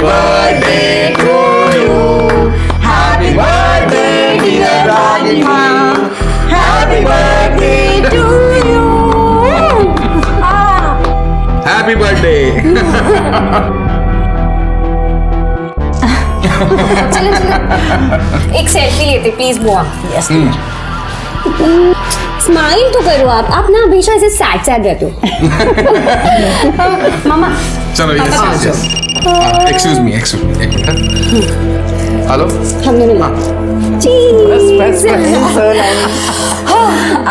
birthday to you. Happy birthday dear Rajni. Happy birthday to you. Happy birthday. चलो चलो एक selfie लेते please बुआ। Yes. स्माइल तो करो आप ना हमेशा ऐसे सैड सैड रहते हो। मामा चलो ये एक्सक्यूज मी एक मिनट। हेलो हम दोनों Best friend, so nice.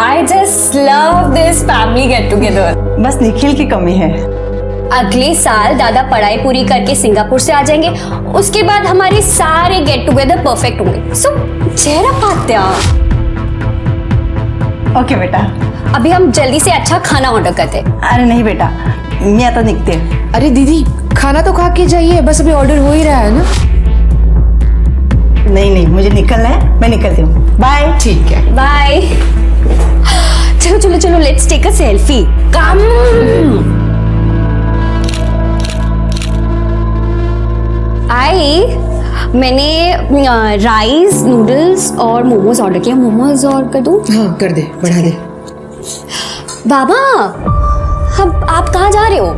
I just love this family get together. बस निखिल की कमी है। अगले साल दादा पढ़ाई पूरी करके सिंगापुर से आ जाएंगे, उसके बाद हमारे सारे गेट टुगेदर परफेक्ट होंगे। सो चेहरा पात्या। ओके बेटा। अभी हम जल्दी से अच्छा खाना ऑर्डर करते हैं। अरे नहीं बेटा, मैं आता निकते। अरे दीदी खाना तो खा के जाइए, बस अभी ऑर्डर हो ही रहा है ना। नहीं मुझे निकलना है, मैं निकलती हूँ। बाय। ठीक है बाय। चलो चलो चलो लेट्स टेक अ सेल्फी। कम। मैंने राइस नूडल्स और मोमोज ऑर्डर किया। मोमोज और कर दूं? हाँ कर दे, बढ़ा दे। बाबा अब आप कहाँ जा रहे हो?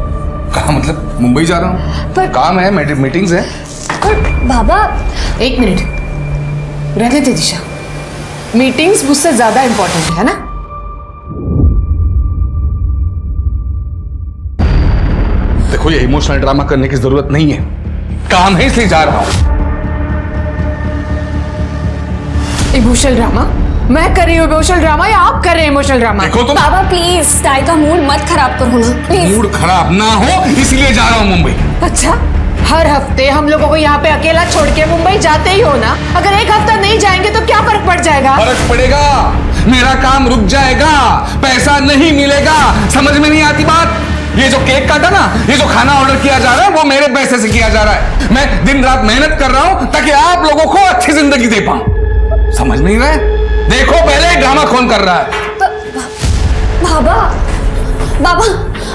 कहाँ मतलब मुंबई जा रहा हूँ, पर- काम है, मीटिंग्स है। पर बाबा एक मिनट रहने दे दिशा, मीटिंग्स मुझसे ज्यादा इंपॉर्टेंट है ना। देखो ये इमोशनल ड्रामा करने की जरूरत नहीं है, काम है इसलिए जा रहा हूँ। इमोशनल ड्रामा मैं कर रही हूँ इमोशनल ड्रामा या आप कर रहे हैं इमोशनल ड्रामा? देखो तुम बाबा प्लीज ताई का मूड मत खराब करो ना प्लीज। मूड खराब ना हो इसलिए जा रहा हूँ मुंबई। अच्छा हर हफ्ते हम लोगों को यहाँ पे अकेला छोड़ के मुंबई जाते ही हो ना, अगर एक हफ्ता नहीं जाएंगे तो क्या फर्क पड़ जाएगा? फर्क पड़ेगा, मेरा काम रुक जाएगा, पैसा नहीं मिलेगा। समझ में नहीं आती बात? ये जो केक काटा ना, ये जो खाना ऑर्डर किया जा रहा है वो मेरे पैसे से किया जा रहा है। मैं दिन रात मेहनत कर रहा हूं ताकि आप लोगों को अच्छी जिंदगी दे पाऊं। समझ नहीं रहे? देखो पहले ड्रामा कौन कर रहा है। बाबा बाबा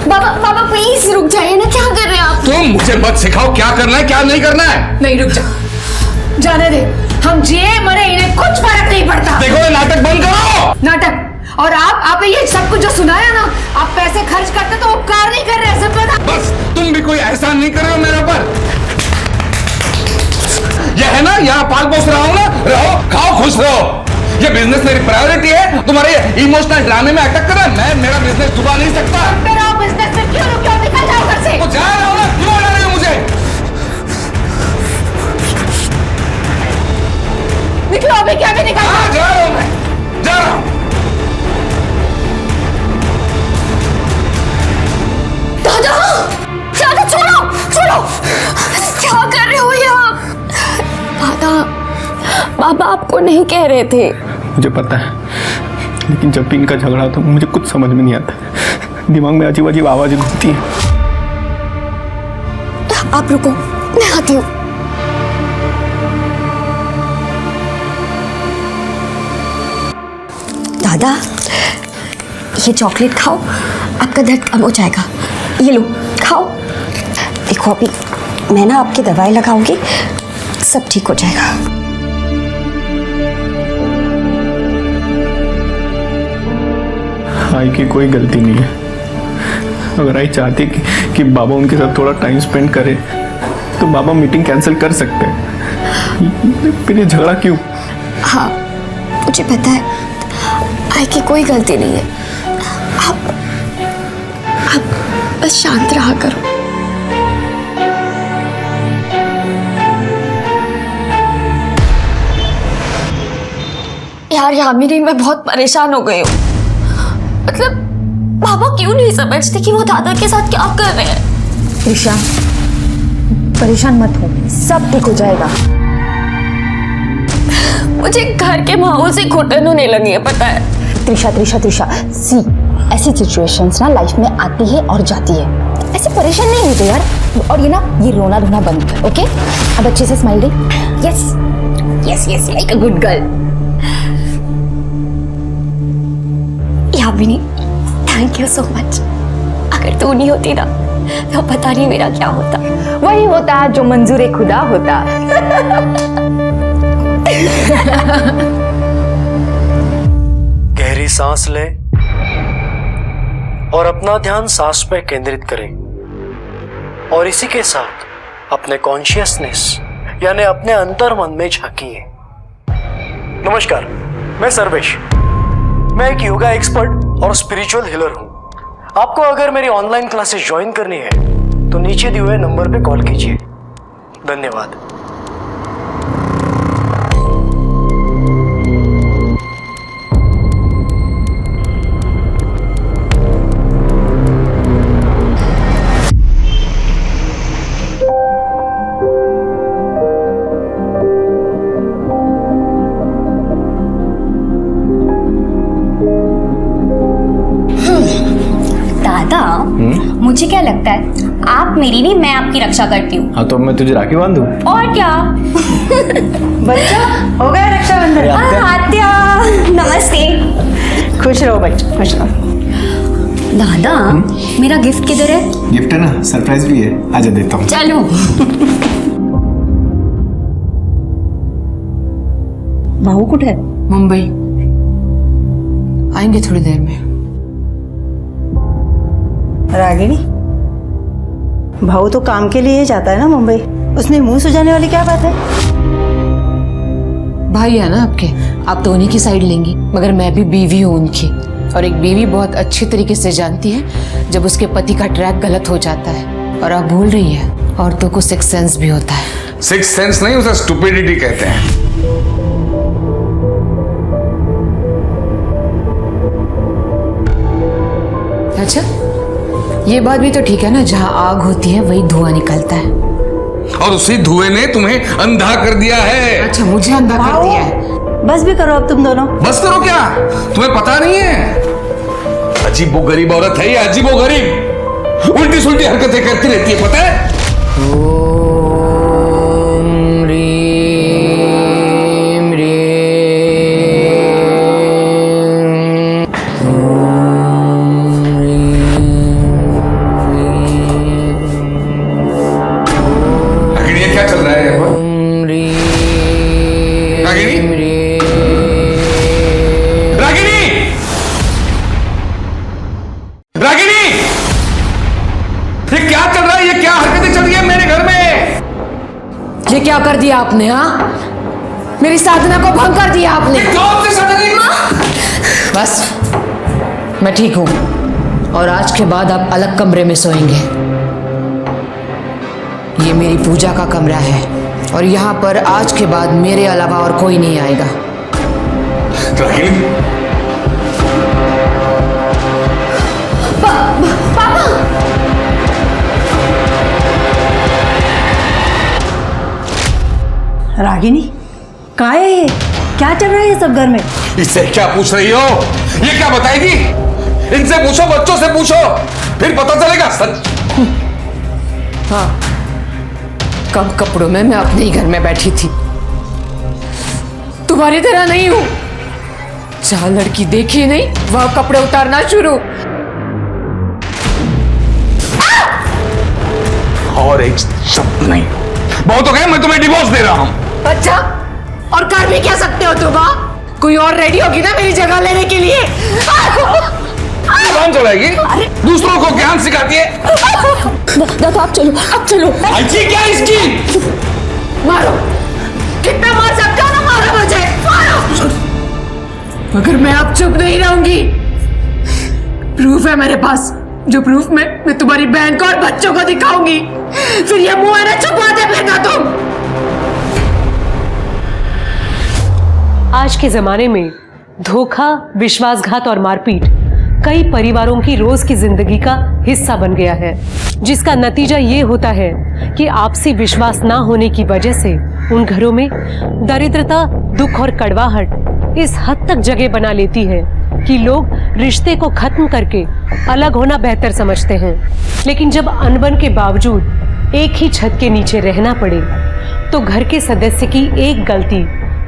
बाबा बाबा प्लीज रुक जाइए ना, क्या कर रहे हैं आप? तुम मुझे मत सिखाओ क्या करना है क्या नहीं करना है। नहीं रुक जा, जाने दे, हम जिए मरे इन्हें कुछ फर्क नहीं पड़ता। देखो ये नाटक बंद करो। नाटक? और आप ये सब कुछ जो सुनाया ना, आप पैसे खर्च करते तो उपकार नहीं कर रहे, सब पता। बस तुम भी कोई एहसान नहीं कर रहे हो मेरे ऊपर। यह है ना, यहाँ पाल पोस रहा हूं ना, रहो खाओ खुश रहो। ये बिजनेस मेरी प्रायोरिटी है, तुम्हारे इमोशनल ड्रामे में अटक कर रहा है। मैं मेरा बिजनेस डुबा नहीं सकता। मेरा बिजनेस में क्यों निकल जाओ घर से? तो जा रहा हूं ना, क्यों अड़ा रहे हो मुझे? निकलो अभी, क्या भी निकल। हाँ जा रहा हूं मैं, जा रहा हूं। दादा दादा छोड़ो छोड़ो, क्या कर रहे हो यहाँ? दादा बाबा आपको नहीं कह रहे थे। मुझे पता है, लेकिन जब भी इनका झगड़ा होता है मुझे कुछ समझ में नहीं आता, दिमाग में अजीब अजीब आवाजें घूमती हैं। आप रुको मैं आती हूँ। दादा ये चॉकलेट खाओ, आपका दर्द कम हो जाएगा। ये लो खाओ। देखो अभी मैं ना आपकी दवाई लगाऊंगी, सब ठीक हो जाएगा। आई की कोई गलती नहीं है। अगर आई चाहती कि बाबा उनके साथ थोड़ा टाइम स्पेंड करे तो बाबा मीटिंग कैंसिल कर सकते हैं, फिर ये झगड़ा क्यों? हाँ मुझे पता है, आई की कोई गलती नहीं है। आप बस शांत रहा करो। यार यामिनी मैं बहुत परेशान हो गई हूँ। मतलब पापा क्यों नहीं समझते कि वो दादा के साथ क्या कर रहे हैं? त्रिशा परेशान मत हो, सब ठीक हो जाएगा। मुझे घर के माहौल से घुटन होने लगी है, पता है? त्रिशा त्रिशा त्रिशा सी, ऐसी सिचुएशंस ना लाइफ में आती है और जाती है, ऐसे परेशान नहीं होते यार। और ये ना ये रोना धोना बंद कर, ओके? अब अच्छे से smile they. Yes yes yes like a good girl. Yamini thank you so much. अगर तू नहीं होती ना तो पता नहीं मेरा क्या होता। वही होता जो मंजूर खुदा होता। गहरी सांस लें और अपना ध्यान सांस पे केंद्रित करें और इसी के साथ अपने कॉन्शियसनेस यानी अपने अंतर मन में झांकिए। नमस्कार, मैं सर्वेश। मैं एक योगा एक्सपर्ट और स्पिरिचुअल हीलर हूं। आपको अगर मेरी ऑनलाइन क्लासेस ज्वाइन करनी है तो नीचे दिए हुए नंबर पे कॉल कीजिए। धन्यवाद। दादा, मुझे क्या लगता है आप मेरी नहीं, मैं आपकी रक्षा करती हूँ। हाँ तो मैं तुझे राखी बांधू? और क्या। बच्चा हो गया रक्षाबंधन। आत्या, नमस्ते। खुश रहो बच्चा, खुश रहो। दादा, मेरा गिफ्ट किधर है? गिफ्ट है ना, सरप्राइज भी है, आजा देता हूँ। चलो। भाऊ कुछ है? मुंबई आएंगे थोड़ी देर में। रागिनी, भाऊ तो काम के लिए ही जाता है ना मुंबई, उसमें मुंह सुझाने वाली क्या बात है? भाई है ना आपके, आप तो उन्हीं की साइड लेंगी, मगर मैं भी बीवी हूँ उनकी, और एक बीवी बहुत अच्छी तरीके से जानती है जब उसके पति का ट्रैक गलत हो जाता है। और आप भूल रही है, औरतों को सिक्स सेंस भी होता है। सिक्स सेंस नहीं, उसे स्टुपिडिटी कहते हैं। अच्छा, ये बात भी तो ठीक है ना, जहाँ आग होती है वही धुआं निकलता है। और उसी धुएं ने तुम्हें अंधा कर दिया है। अच्छा, मुझे अंधा कर दिया है। बस भी करो अब तुम दोनों। बस करो क्या? तुम्हें पता नहीं है? अजीबो गरीब औरत है ये, अजीबो गरीब, उल्टी सुल्टी हरकतें करती रहती है, पता है? ये क्या कर दिया आपने? हाँ, मेरी साधना को भंग कर दिया आपने। बस, मैं ठीक हूं, और आज के बाद आप अलग कमरे में सोएंगे। ये मेरी पूजा का कमरा है, और यहाँ पर आज के बाद मेरे अलावा और कोई नहीं आएगा। रागिनी, कहाँ है ये? क्या चल रहा है ये सब घर में? इससे क्या पूछ रही हो? ये क्या बताएगी? इनसे पूछो, बच्चों से पूछो, फिर पता चलेगा सच। हाँ, कम कपड़ों में मैं अपने ही घर में बैठी थी, तुम्हारी तरह नहीं हूं। जहां लड़की देखी नहीं वहां कपड़े उतारना शुरू। और एक शब्द नहीं। बहुत हो गया, मैं तुम्हें डिवोर्स दे रहा हूं। अच्छा, और कर भी क्या सकते हो तुम? कोई और रेडी होगी ना मेरी जगह लेने के लिए? कौन चलाएगी? दूसरों को ज्ञान सिखाती है। दादा आप चलो, अब चलो। अच्छी क्या इसकी? मारो, कितना मार सकते हो ना, मारो मुझे, मारो। मगर मैं अब चुप नहीं रहूंगी। प्रूफ है मेरे पास, जो प्रूफ मैं तुम्हारी बहन को और बच्चों को दिखाऊंगी। फिर ये मुंह है ना, छुपाते फिरना तुम। आज के जमाने में धोखा, विश्वासघात और मारपीट कई परिवारों की रोज की जिंदगी का हिस्सा बन गया है, जिसका नतीजा ये होता है कि आपसी विश्वास ना होने की वजह से उन घरों में दरिद्रता, दुख और कड़वाहट इस हद तक जगह बना लेती है कि लोग रिश्ते को खत्म करके अलग होना बेहतर समझते हैं। लेकिन जब अनबन के बावजूद एक ही छत के नीचे रहना पड़े तो घर के सदस्य की एक गलती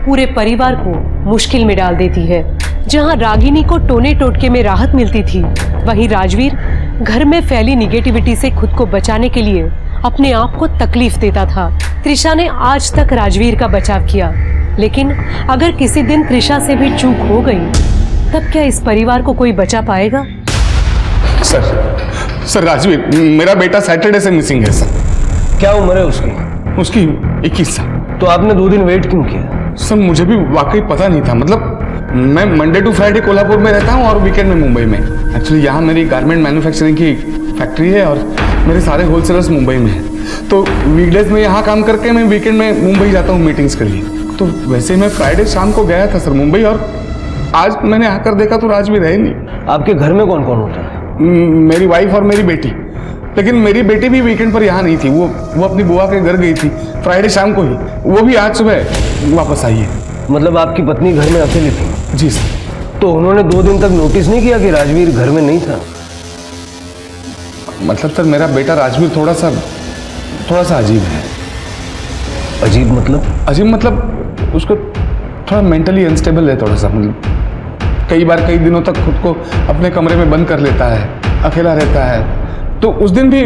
पूरे परिवार को मुश्किल में डाल देती है। जहां रागिनी को टोने टोटके में राहत मिलती थी, वहीं राजवीर घर में फैली निगेटिविटी से खुद को बचाने के लिए अपने आप को तकलीफ देता था। त्रिशा ने आज तक राजवीर का बचाव किया, लेकिन अगर किसी दिन त्रिशा से भी चूक हो गई, तब क्या इस परिवार को कोई बचा पाएगा? सर राजवीर, मेरा बेटा सैटरडे से मिसिंग है सर। क्या उम्र है उसकी? उसकी 21 साल। तो आपने 2 दिन वेट क्यों किया? सर मुझे भी वाकई पता नहीं था। मतलब मैं मंडे टू फ्राइडे कोल्हापुर में रहता हूँ और वीकेंड में मुंबई में। एक्चुअली यहाँ मेरी गारमेंट मैन्युफैक्चरिंग की फैक्ट्री है और मेरे सारे होलसेलर्स मुंबई में हैं। तो वीकडेज में यहाँ काम करके मैं वीकेंड में मुंबई जाता हूँ मीटिंग्स के लिए। तो वैसे मैं फ्राइडे शाम को गया था सर मुंबई, और आज मैंने आकर देखा तो राजवीर है नहीं। आपके घर में कौन कौन होता है? मेरी वाइफ और मेरी बेटी। लेकिन मेरी बेटी भी वीकेंड पर यहाँ नहीं थी, वो अपनी बुआ के घर गई थी फ्राइडे शाम को ही। वो भी आज सुबह वापस आई है। मतलब आपकी पत्नी घर में अकेली थी? जी सर। तो उन्होंने 2 दिन तक नोटिस नहीं किया कि राजवीर घर में नहीं था? मतलब सर मेरा बेटा राजवीर थोड़ा सा अजीब है। अजीब मतलब? अजीब मतलब उसको थोड़ा मेंटली अनस्टेबल है थोड़ा सा। मतलब कई बार कई दिनों तक खुद को अपने कमरे में बंद कर लेता है, अकेला रहता है। तो उस दिन भी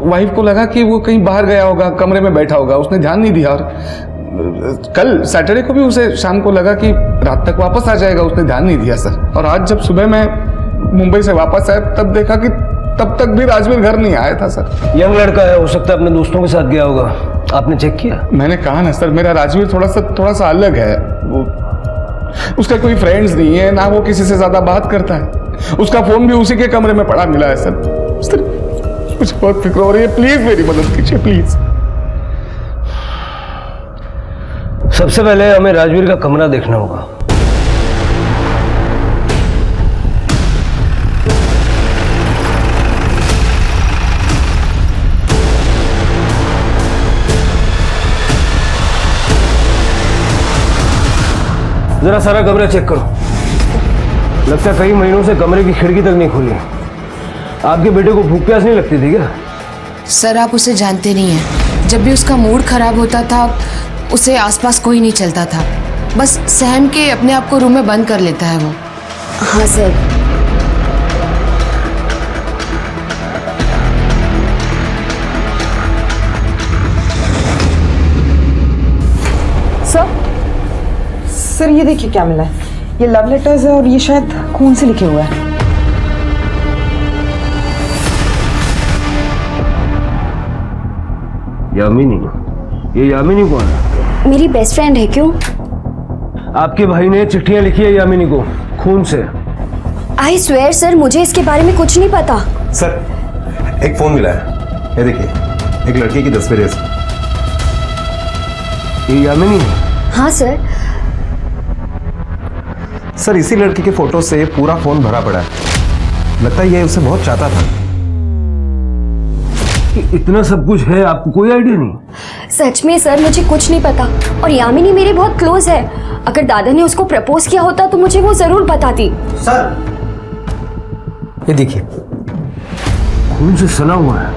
वाइफ को लगा कि वो कहीं बाहर गया होगा, कमरे में बैठा होगा, उसने ध्यान नहीं दिया। और कल सैटरडे को भी उसे शाम को लगा कि रात तक वापस आ जाएगा, उसने ध्यान नहीं दिया सर। और आज जब सुबह मैं मुंबई से वापस आया तब देखा कि तब तक भी राजवीर घर नहीं आया था सर। यंग लड़का है, हो सकता है अपने दोस्तों के साथ गया होगा। आपने चेक किया? मैंने कहा ना सर, मेरा राजवीर थोड़ा सा अलग है। वो उसका कोई फ्रेंड्स नहीं है, ना वो किसी से ज्यादा बात करता है। उसका फोन भी उसी के कमरे में पड़ा मिला है सर। मुझे बहुत फिक्र हो रही है, प्लीज मेरी मदद कीजिए प्लीज। सबसे पहले हमें राजवीर का कमरा देखना होगा। जरा सारा कमरा चेक करो। लगता है कई महीनों से कमरे की खिड़की तक नहीं खुली। आपके बेटे को भूख प्यास नहीं लगती थी क्या? सर आप उसे जानते नहीं हैं। जब भी उसका मूड खराब होता था, उसे आसपास कोई नहीं चलता था। बस सहम के अपने आप को रूम में बंद कर लेता है वो। हाँ सर। सर ये देखिए क्या मिला है। ये लव लेटर्स है और ये शायद खून से लिखे हुआ है। यामिनी? ये यामिनी कौन है? मेरी बेस्ट फ्रेंड है। क्यों? आपके भाई ने चिट्ठियां लिखी है यामिनी को खून से। आई स्वेयर सर, मुझे इसके बारे में कुछ नहीं पता। सर एक फोन मिला है, ये देखिए, एक लड़की की तस्वीर है। ये यामिनी है? हाँ सर। सर इसी लड़की के फोटो से पूरा फोन भरा पड़ा है। लगता है ये उसे बहुत चाहता था। इतना सब कुछ है, आपको कोई आइडिया नहीं? सच में सर मुझे कुछ नहीं पता। और यामिनी मेरे बहुत क्लोज है। अगर दादा ने उसको प्रपोज किया होता तो मुझे वो जरूर बताती। सर ये देखिए, खून से सना हुआ है।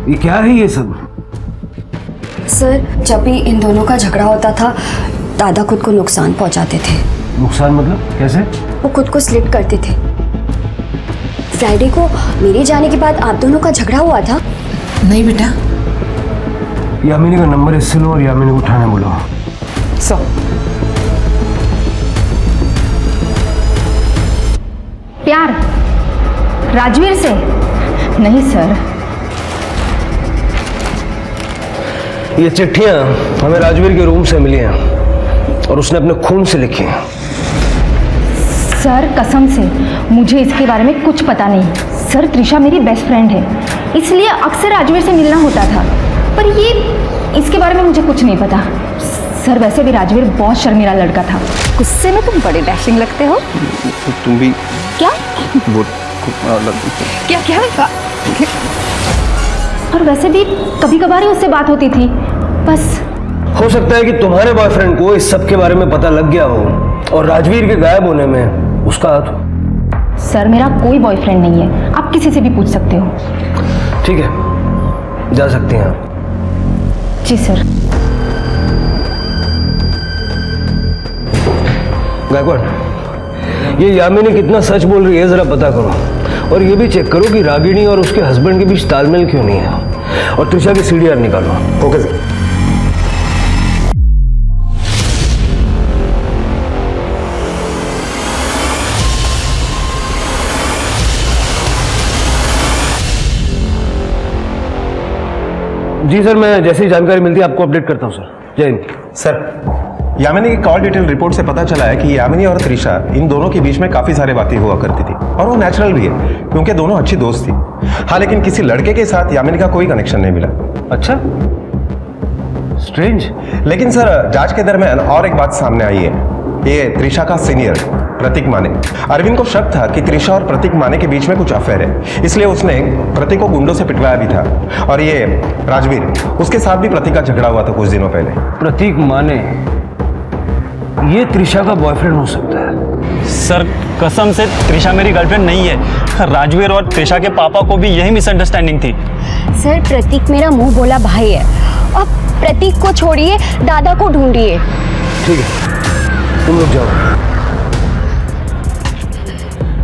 ये क्या है ये सब? सर जब भी इन दोनों का झगड़ा होता था, दादा खुद को नुकसान पहुंचाते थे। नुकसान मतलब कैसे? वो खुद को स्लिट करते थे। फ्राइडे को मेरे जाने के बाद आप दोनों का झगड़ा हुआ था। नहीं बेटा। यामिनी का नंबर इससे लो और यामिनी को उठाने बोलो। प्यार राजवीर से? नहीं सर। ये चिट्ठियां हमें राजवीर के रूम से मिली हैं और उसने अपने खून से लिखी हैं। सर कसम से मुझे इसके बारे में कुछ पता नहीं। सर त्रिशा मेरी बेस्ट फ्रेंड है, इसलिए अक्सर राजवीर से मिलना होता था। पर ये इसके बारे में मुझे कुछ नहीं पता। सर वैसे भी राजवीर बहुत शर्मीला लड़का था। गुस्से में तुम बड़े डैशिंग लगते हो। तुम भी क्या? वो क्या क्या? और वैसे भी कभी कभार ही उससे बात होती थी बस। हो सकता है कि तुम्हारे बॉयफ्रेंड को इस सब के बारे में पता लग गया हो और राजवीर के गायब होने में उसका हाथ हो। सर मेरा कोई बॉयफ्रेंड नहीं है, आप किसी से भी पूछ सकते हो। ठीक है, जा सकते हैं आप। जी सर। गायकवाड़, ये यामिनी कितना सच बोल रही है जरा पता करो, और ये भी चेक करो कि रागिनी और उसके हस्बैंड के बीच तालमेल क्यों नहीं है, और त्रिशा की सीडीआर निकालो। Okay sir. जी सर, मैं जैसे ही जानकारी मिलती है आपको अपडेट करता हूँ सर। जय हिंद। सर, यामिनी की कॉल डिटेल रिपोर्ट से पता चला है कि यामिनी और त्रिशा इन दोनों के बीच में काफी सारी बातें हुआ करती थी, और वो नेचुरल भी है क्योंकि दोनों अच्छी दोस्त थी। हाँ, लेकिन किसी लड़के के साथ यामिनी का कोई कनेक्शन नहीं मिला। अच्छा, स्ट्रेंज। लेकिन सर, जांच के दरमियान और एक बात सामने आई है। ये त्रिशा का सीनियर प्रतीक माने, अरविंद को शक था कि त्रिशा और प्रतीक माने के बीच में कुछ अफेयर है, इसलिए उसने प्रतीक को गुंडों से पिटवाया भी था। और ये राजवीर, उसके साथ भी प्रतीक का झगड़ा हुआ था कुछ दिनों पहले। प्रतीक माने ये त्रिशा का बॉयफ्रेंड हो सकता है? सर कसम से त्रिशा मेरी गर्लफ्रेंड नहीं है। राजवीर और त्रिशा के पापा को भी यही मिसअंडरस्टैंडिंग थी। सर, प्रतीक मेरा मुंह बोला भाई है, और प्रतीक को छोड़िए, दादा को ढूंढिए। ठीक है, तुम लोग जाओ।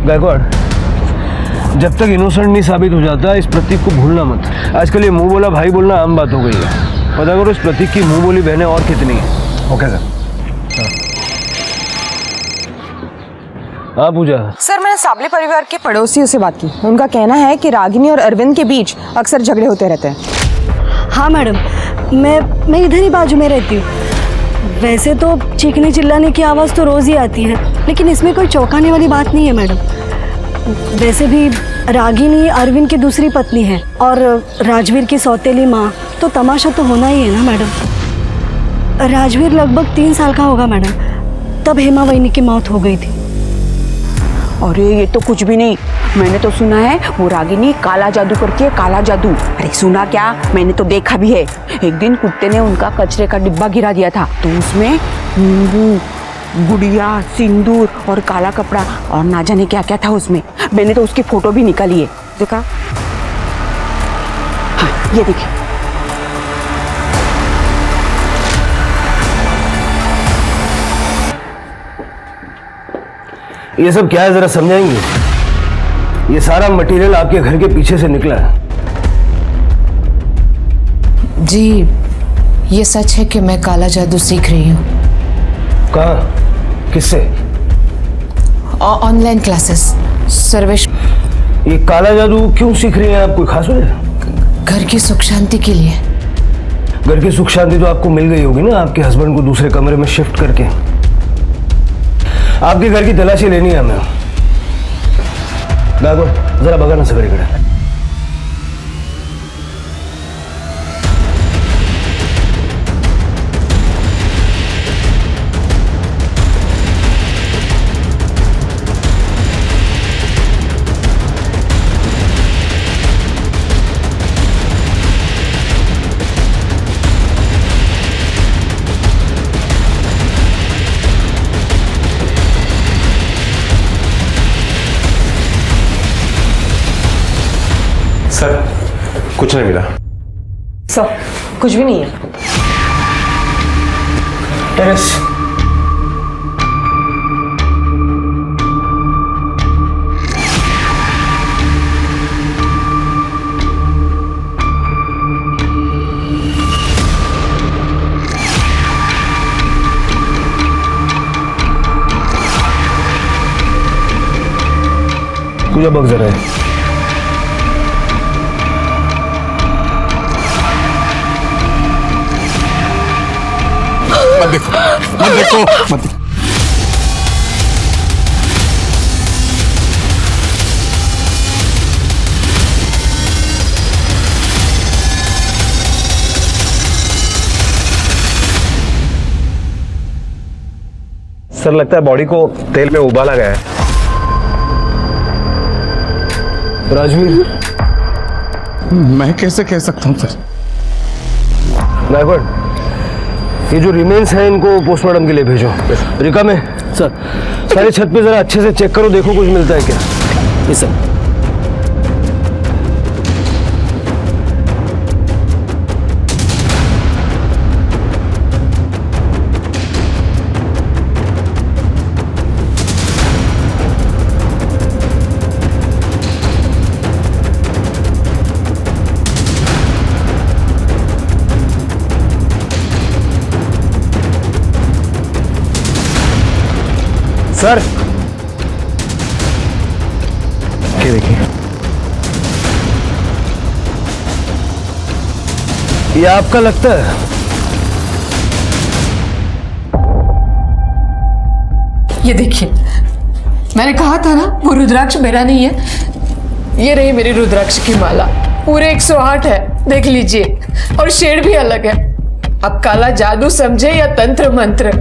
गायकवाड़, जब तक इनोसेंट नहीं साबित हो जाता इस प्रतीक को भूलना मत। आजकल ये मुंह बोला भाई बोलना आम बात हो गई है। पता करो इस प्रतीक की मुंह बोली बहनें और कितनी है। Okay sir. हाँ पूजा। सर, मैंने साबले परिवार के पड़ोसियों से बात की। उनका कहना है कि रागिनी और अरविंद के बीच अक्सर झगड़े होते रहते हैं। हाँ मैडम, मैं इधर ही बाजू में रहती हूँ। वैसे तो चीखने चिल्लाने की आवाज़ तो रोज़ ही आती है, लेकिन इसमें कोई चौंकाने वाली बात नहीं है मैडम। वैसे भी रागिनी अरविंद की दूसरी पत्नी है और राजवीर की सौतेली माँ, तो तमाशा तो होना ही है ना मैडम। राजवीर लगभग 3 साल का होगा मैडम, तब हेमा वहिनी की मौत हो गई थी। अरे ये तो कुछ भी नहीं। मैंने तो सुना है वो रागिनी काला जादू करती है, काला जादू। अरे सुना क्या, मैंने तो देखा भी है। एक दिन कुत्ते ने उनका कचरे का डिब्बा गिरा दिया था, तो उसमें नींबू, गुड़िया, सिंदूर और काला कपड़ा और ना जाने क्या क्या था उसमें। मैंने तो उसकी फोटो भी निकाली है, देखा? हाँ, ये देखिए। ये सब क्या है जरा समझाएंगे? ये सारा मटेरियल आपके घर के पीछे से निकला है। जी, ये सच है कि मैं काला जादू सीख रही हूँ। कहाँ, किससे? Online classes. सर्वेश। ये काला जादू क्यों सीख रही हैं आप, कोई खास वजह? घर की सुख शांति के लिए। घर की सुख शांति तो आपको मिल गई होगी ना, आपके हस्बैंड को दूसरे कमरे में शिफ्ट करके। आपके घर की तलाशी लेनी है हमें। गायकवाड़, जरा भगाना सगड़ी कड़ा। सर, कुछ नहीं मिला। सर, कुछ भी नहीं है। टेरेस। पूजा बग जरा है। मत देखो, मत देखो, मत देखो। सर, लगता है बॉडी को तेल में उबाला गया है। राजवीर, मैं कैसे कह सकता हूँ सर? गायकवाड़, ये जो रिमेन्स हैं इनको पोस्टमार्टम के लिए भेजो। रिका में सर, सारे छत पे जरा अच्छे से चेक करो, देखो कुछ मिलता है क्या। जी सर। सर ये देखिए, ये आपका लगता है? ये देखिए, मैंने कहा था ना वो रुद्राक्ष मेरा नहीं है। ये रही मेरी रुद्राक्ष की माला, पूरे 108 है, देख लीजिए, और शेड भी अलग है। अब काला जादू समझे या तंत्र मंत्र,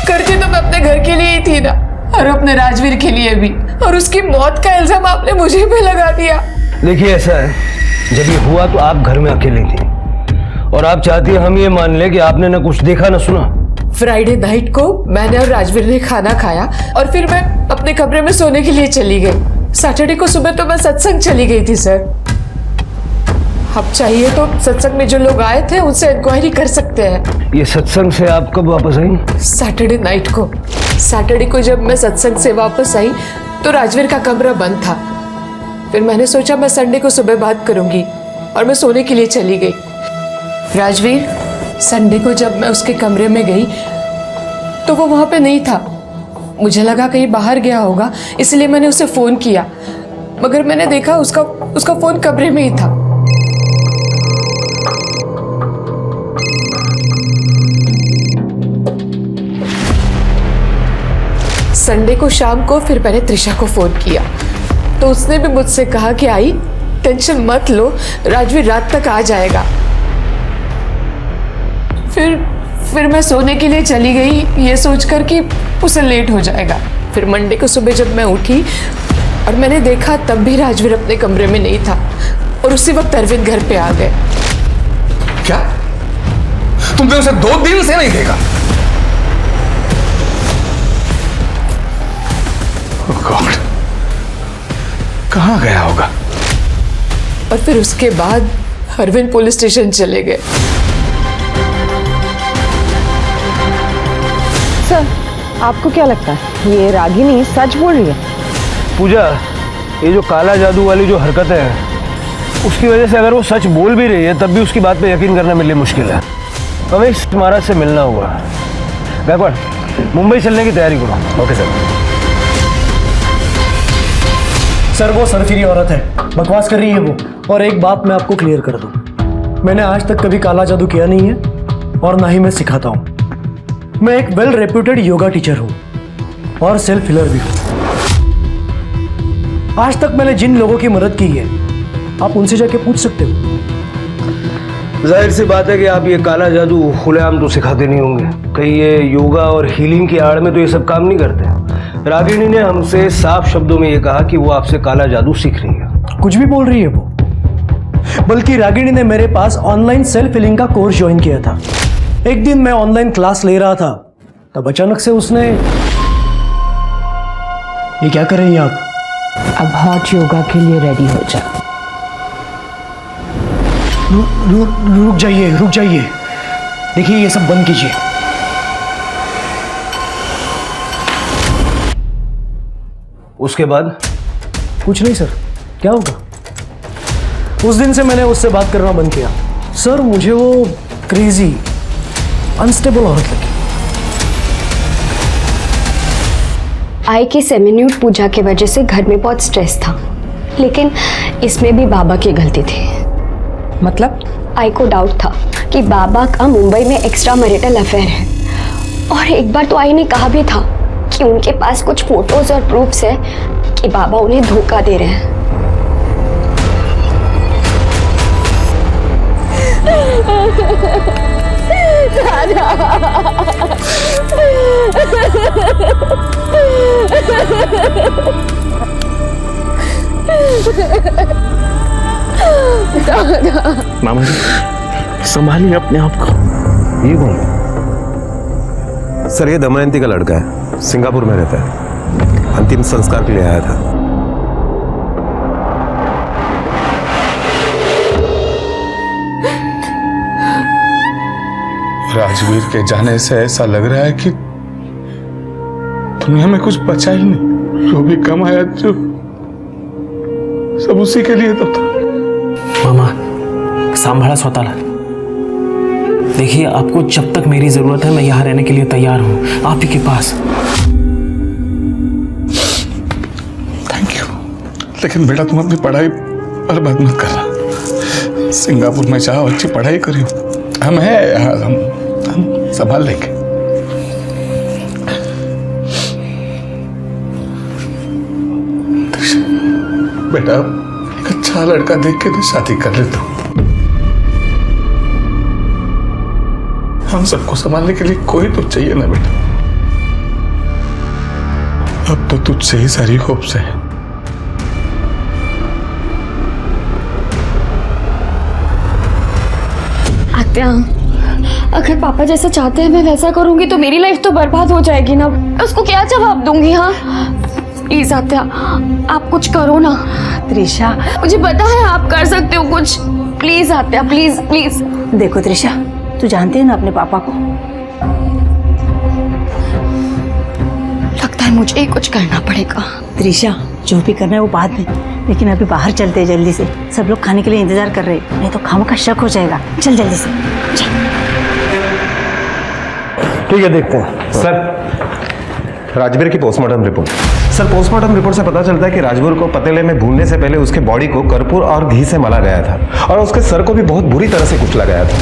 करती तो मैं अपने घर के लिए ही थी ना, और अपने राजवीर के लिए भी, और उसकी मौत का इल्जाम आपने मुझे पे लगा दिया। देखिए ऐसा है, जब ये हुआ तो आप घर में अकेले थी और आप चाहती है हम ये मान ले कि आपने ना कुछ देखा ना सुना। फ्राइडे नाइट को मैंने और राजवीर ने खाना खाया और फिर मैं अपने कमरे में सोने के लिए चली गई। सैटरडे को सुबह तो मैं सत्संग चली गई थी सर। अब चाहिए तो सत्संग में जो लोग आए थे उनसे इंक्वायरी कर सकते हैं। ये सत्संग से आप कब वापस आई? सैटरडे नाइट को। सैटरडे को जब मैं सत्संग से वापस आई तो राजवीर का कमरा बंद था। फिर मैंने सोचा मैं संडे को सुबह बात करूंगी और मैं सोने के लिए चली गई। राजवीर, संडे को जब मैं उसके कमरे में गई तो वो वहां पे नहीं था। मुझे लगा कहीं बाहर गया होगा, इसलिए मैंने उसे फोन किया, मगर मैंने देखा उसका फोन कमरे में ही था। संडे को शाम को फिर मैंने त्रिशा को फोन किया तो उसने भी मुझसे कहा कि आई टेंशन मत लो, राजवीर रात तक आ जाएगा। फिर मैं सोने के लिए चली गई ये सोचकर कि उसे लेट हो जाएगा। फिर मंडे को सुबह जब मैं उठी और मैंने देखा तब भी राजवीर अपने कमरे में नहीं था और उसी वक्त अरविंद घर पे आ गए। क्या तुमने उसे 2 दिन से नहीं देखा? गॉड, कहां गया होगा? और फिर उसके बाद अरविंद पुलिस स्टेशन चले गए। सर, आपको क्या लगता है ये रागिनी सच बोल रही है? पूजा, ये जो काला जादू वाली जो हरकतें हैं उसकी वजह से अगर वो सच बोल भी रही है तब भी उसकी बात पे यकीन करना मेरे लिए मुश्किल है। हमें इस महाराज से मिलना होगा। गायकवाड़, मुंबई चलने की तैयारी करो। Okay sir. सर वो सरफिरी औरत है, बकवास कर रही है वो। और एक बात मैं आपको क्लियर कर दूं, मैंने आज तक कभी काला जादू किया नहीं है और ना ही मैं सिखाता हूं। मैं एक वेल रेप्यूटेड योगा टीचर हूं और सेल्फ हीलर भी हूं। आज तक मैंने जिन लोगों की मदद की है आप उनसे जाके पूछ सकते हो। जाहिर सी बात है कि आप ये काला जादू खुलेआम तो सिखाते नहीं होंगे, कहीं ये योगा और हीलिंग की आड़ में तो ये सब काम नहीं करते। रागिनी ने हमसे साफ शब्दों में ये कहा कि वो आपसे काला जादू सीख रही है। कुछ भी बोल रही है वो, बल्कि रागिनी ने मेरे पास ऑनलाइन सेल्फ हीलिंग का कोर्स ज्वाइन किया था। एक दिन मैं ऑनलाइन क्लास ले रहा था तब अचानक से उसने, ये क्या कर रही हैं आप? अब हॉट योगा के लिए रेडी हो जा। रुक जाइए। देखिए ये सब बंद कीजिए। उसके बाद कुछ नहीं सर, क्या होगा? उस दिन से मैंने उससे बात करना बंद किया। सर मुझे वो क्रेजी अनस्टेबल औरत लगी। आई की सेमिन्यूट पूजा की वजह से घर में बहुत स्ट्रेस था, लेकिन इसमें भी बाबा की गलती थी। मतलब? आई को डाउट था कि बाबा का मुंबई में एक्स्ट्रा मैरिटल अफेयर है, और एक बार तो आई ने कहा भी था कि उनके पास कुछ फोटोज और प्रूफ्स है कि बाबा उन्हें धोखा दे रहे हैं। मामा जी, संभालिए अपने आप को। ये कौन? सर ये दमयंती का लड़का है, सिंगापुर में रहता है, अंतिम संस्कार के लिए आया था। राजवीर के जाने से ऐसा लग रहा है कि दुनिया में कुछ बचा ही नहीं। जो भी कमाया जो सब उसी के लिए तो था। मामा, सांभाळा स्वतःला। देखिए, आपको जब तक मेरी जरूरत है मैं यहाँ रहने के लिए तैयार हूँ, आप ही के पास। लेकिन बेटा तुम अपनी पढ़ाई बर्बाद मत करना। सिंगापुर में जाओ, अच्छी पढ़ाई करियो, हम हैं यार, हम संभाल लेंगे। बेटा एक अच्छा लड़का देख के ना शादी कर ले तू। हम सबको संभालने के लिए कोई तो चाहिए ना बेटा। अब तो तुझसे ही सारी होप्स है। आत्या, अगर पापा जैसा चाहते हैं मैं वैसा करूंगी तो मेरी लाइफ तो बर्बाद हो जाएगी ना। मैं उसको क्या जवाब दूंगी? हाँ प्लीज आत्या, आप कुछ करो ना। त्रिशा, मुझे पता है आप कर सकते हो कुछ। प्लीज आत्या, प्लीज प्लीज। देखो त्रिशा, तू जानती है ना अपने पापा को। लगता है मुझे ही कुछ करना पड़ेगा। त्रिशा, जो भी करना है वो बाद में, लेकिन अभी बाहर चलते हैं जल्दी से। सब लोग खाने के लिए इंतजार कर रहे हैं, नहीं तो खामों का शक हो जाएगा। चल जल्दी से चल। ठीक है, देखते हैं। सर, राजवीर की postmortem report. Sir, postmortem report से पता चलता है कि राजवीर को पतीले में भूनने से पहले उसके बॉडी को कर्पूर और घी से मला गया था और उसके सर को भी बहुत बुरी तरह से कुचला गया था।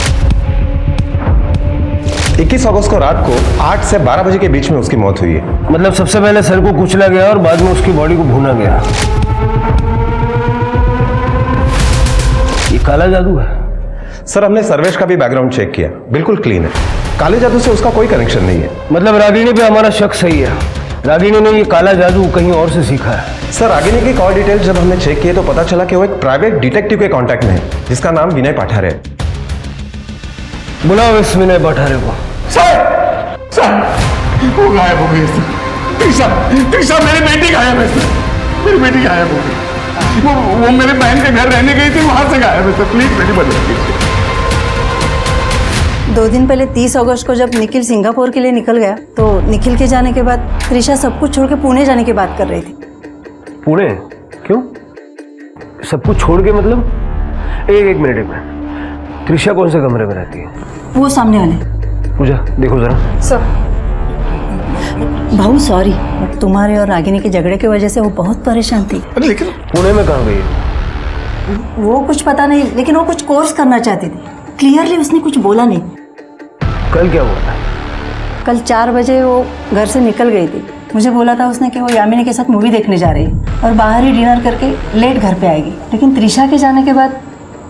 21 अगस्त को रात को 8 से 12 बजे के बीच में उसकी मौत हुई है। मतलब सबसे पहले सर को कुचला गया और बाद में उसकी बॉडी को भूना गया। ये काला जादू है? सर, हमने सर्वेश का भी बैकग्राउंड चेक किया, बिल्कुल क्लीन है। काले जादू से उसका कोई कनेक्शन नहीं है। मतलब रागिनी पे हमारा शक सही है। रागिनी ने ये काला जादू कहीं और से सीखा है। सर, रागिनी की कॉल डिटेल्स जब हमने चेक किए तो पता चला कि वो एक प्राइवेट डिटेक्टिव के कांटेक्ट में है जिसका नाम विनय पाठारे है। बुलाओ इस विनय पाठारे को। सर, वो गायब हो गई। त्रिशा मेरी बेटी गायब है सर, मेरी बेटी गायब हो गई। वो मेरे बहन के घर रहने गई थी, वहां से गायब है सर। प्लीज मेरी मदद कीजिए। 2 दिन पहले 30 अगस्त को जब निखिल सिंगापुर के लिए निकल गया तो निखिल के जाने के बाद त्रिशा सब कुछ छोड़ के पुणे जाने की बात कर रही थी। पुणे? क्यों? सब कुछ छोड़ के मतलब? एक मिनट। त्रिशा कौन से कमरे में रहती है? वो सामने वाले। पूजा, देखो जरा। सर, भाऊ सॉरी, तुम्हारे और रागिनी के झगड़े की वजह से वो बहुत परेशान थी। लेकिन पुणे में कहाँ गई? वो कुछ पता नहीं, लेकिन वो कुछ कोर्स करना चाहती थी। क्लियरली उसने कुछ बोला नहीं। कल क्या हुआ था? कल 4 बजे वो घर से निकल गई थी। मुझे बोला था उसने कि वो यामिनी के साथ मूवी देखने जा रही है और बाहर ही डिनर करके लेट घर पे आएगी। लेकिन त्रिशा के जाने के बाद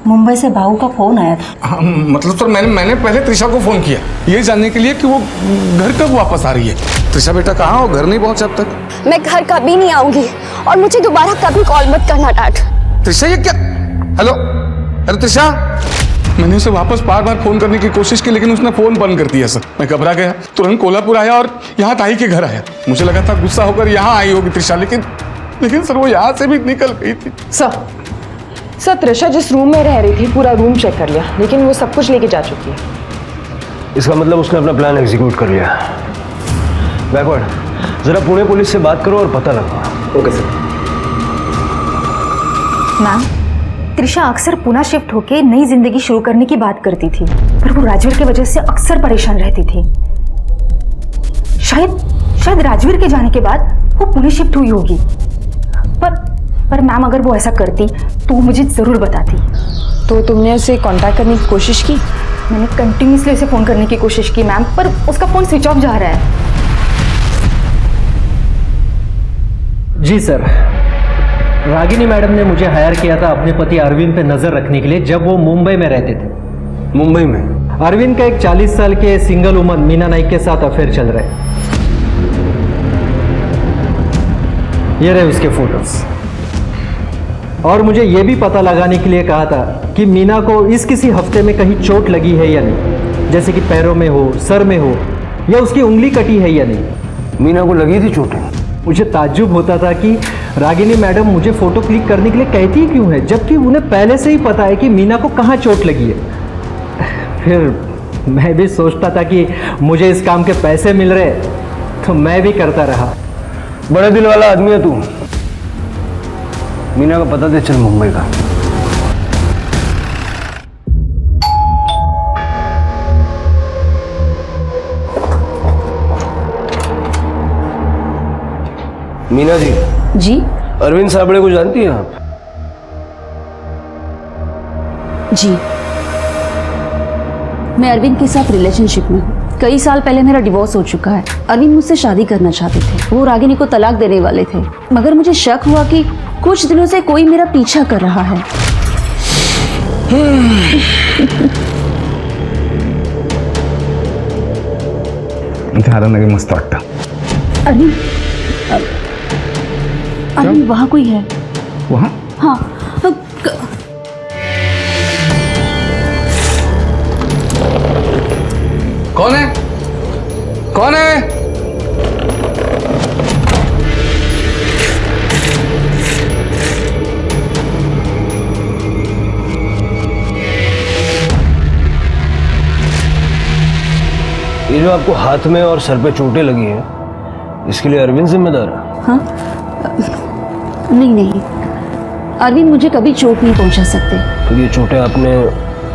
मुंबई से भाऊ का फोन आया था। हाँ, मतलब सर मैंने पहले त्रिशा को फोन किया ये जानने के लिए कि वो घर कब वापस आ रही है। त्रिशा बेटा कहाँ हो? घर नहीं पहुंचा अब तक? मैं घर कभी नहीं आऊंगी और मुझे दोबारा कभी कॉल मत करना टाट। त्रिशा, ये क्या? हेलो त्रिशा, मैंने उसे वापस बार बार फोन करने की कोशिश की लेकिन उसने फोन बंद कर दिया सर। मैं घबरा गया, तुरंत कोल्हापुर आया और यहाँ ताई के घर आया। मुझे लगा था गुस्सा होकर यहाँ आई होगी त्रिशा, लेकिन सर वो यहाँ से भी निकल गई थी। सर त्रिशा जिस रूम में रह रही थी पूरा रूम चेक कर लिया, लेकिन वो सब कुछ लेके जा चुकी है। इसका मतलब उसने अपना प्लान एग्जीक्यूट कर लिया। बैकवर्ड, जरा पुणे पुलिस से बात करो और पता लगाओ। Okay sir. मैम, त्रिशा अक्सर पुणे शिफ्ट होके नई जिंदगी शुरू करने की बात करती थी, पर वो राजवीर की वजह से अक्सर परेशान रहती थी। शायद राजवीर के जाने के बाद वो पुणे शिफ्ट हुई होगी। पर मैम, अगर वो ऐसा करती तो वो मुझे जरूर बताती। तो तुमने उसे कांटेक्ट करने की कोशिश की? मैंने कंटिन्यूसली उसे फोन करने की कोशिश की मैम, पर उसका फोन स्विच ऑफ जा रहा है। जी सर, रागिनी मैडम ने मुझे हायर किया था अपने पति अरविंद पे नजर रखने के लिए जब वो मुंबई में रहते थे। मुंबई में? अरविंद का एक 40 साल के सिंगल वुमन मीना नाइक के साथ अफेयर चल रहा है। ये रहे उसके फोटोज। और मुझे ये भी पता लगाने के लिए कहा था कि मीना को इस किसी हफ्ते में कहीं चोट लगी है या नहीं, जैसे कि पैरों में हो, सर में हो, या उसकी उंगली कटी है या नहीं। मीना को लगी थी चोटें? मुझे ताज्जुब होता था कि रागिनी मैडम मुझे फोटो क्लिक करने के लिए कहती क्यों है, जबकि उन्हें पहले से ही पता है कि मीना को कहाँ चोट लगी है। फिर मैं भी सोचता था कि मुझे इस काम के पैसे मिल रहे तो मैं भी करता रहा। बड़े दिल वाला आदमी है तू। मीना का पता दे चल मुंबई का। मीना जी। जी? अरविंद साबड़े को जानती हैं आप? जी, मैं अरविंद के साथ रिलेशनशिप में हूँ। कई साल पहले मेरा डिवोर्स हो चुका है। अरविंद मुझसे शादी करना चाहते थे। वो रागिनी को तलाक देने वाले थे, मगर मुझे शक हुआ कि कुछ दिनों से कोई मेरा पीछा कर रहा है। लगे मस्त वाटतं। अरविंद वहाँ कोई है? वहाँ? हाँ। कौन है? कौन है? ये जो आपको हाथ में और सर पे चोटें लगी हैं, इसके लिए अरविंद जिम्मेदार है? हाँ? नहीं, अरविंद मुझे कभी चोट नहीं पहुंचा सकते। तो ये चोटें आपने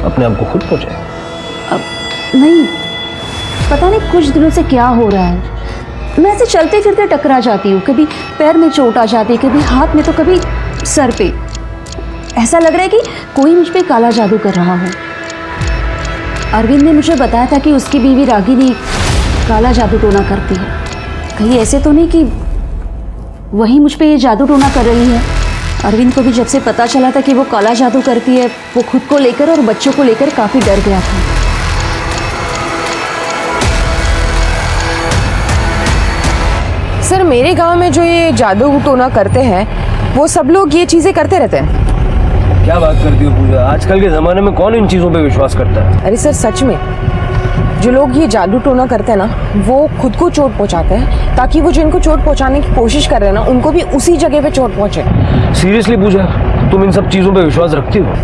अपने आप को खुद पहुंचाई? नहीं, पता नहीं कुछ दिनों से क्या हो रहा है। मैं ऐसे चलते फिरते टकरा जाती हूँ, कभी पैर में चोट आ जाती है, कभी हाथ में तो कभी सर पे। ऐसा लग रहा है कि कोई मुझ पे काला जादू कर रहा हो। अरविंद ने मुझे बताया था कि उसकी बीवी रागिनी काला जादू टोना करती है। कहीं ऐसे तो नहीं कि वही मुझ पे ये जादू टोना कर रही है? अरविंद को भी जब से पता चला था कि वो काला जादू करती है, वो खुद को लेकर और बच्चों को लेकर काफ़ी डर गया था। सर, मेरे गांव में जो ये जादू टोना करते हैं वो सब लोग ये चीजें करते रहते हैं। क्या बात करती हो पूजा? आजकल के जमाने में कौन इन चीजों पे विश्वास करता है? अरे सर, सच में जो लोग ये जादू टोना करते हैं ना, वो खुद को चोट पहुंचाते हैं ताकि वो जिनको चोट पहुंचाने की कोशिश कर रहे हैं ना, उनको भी उसी जगह पे चोट पहुंचे। सीरियसली पूजा, तुम इन सब चीजों पे विश्वास रखती हो?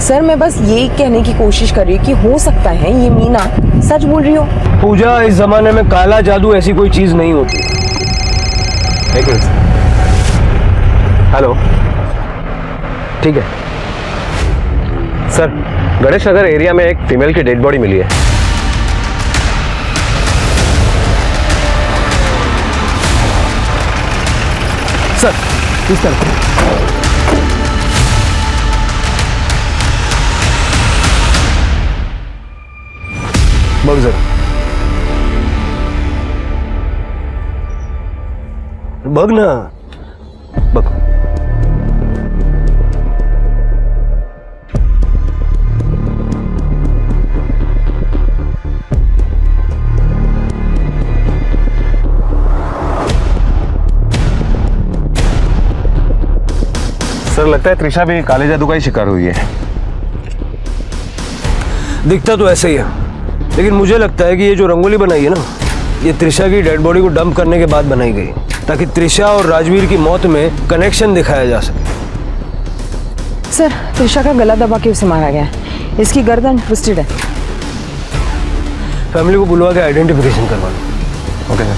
सर, मैं बस यही कहने की कोशिश कर रही हूँ कि हो सकता है ये मीना सच बोल रही हो। पूजा, इस जमाने में काला जादू ऐसी कोई चीज नहीं होती। हेलो, ठीक है सर। गणेश नगर एरिया में एक फीमेल की डेड बॉडी मिली है। सर, इस तरफ। बघ सर, बघ ना, बघ। सर, लगता है त्रिशा भी काले जादू का ही शिकार हुई है। दिखता तो ऐसे ही है, लेकिन मुझे लगता है कि ये जो रंगोली बनाई है ना, ये त्रिशा की डेड बॉडी को डंप करने के बाद बनाई गई, ताकि त्रिशा और राजवीर की मौत में कनेक्शन दिखाया जा सके। सर, त्रिशा का गला दबा के उसे मारा गया है। इसकी गर्दन ट्विस्टेड है। फैमिली को बुलवा के आइडेंटिफिकेशन करवा लो। Okay sir.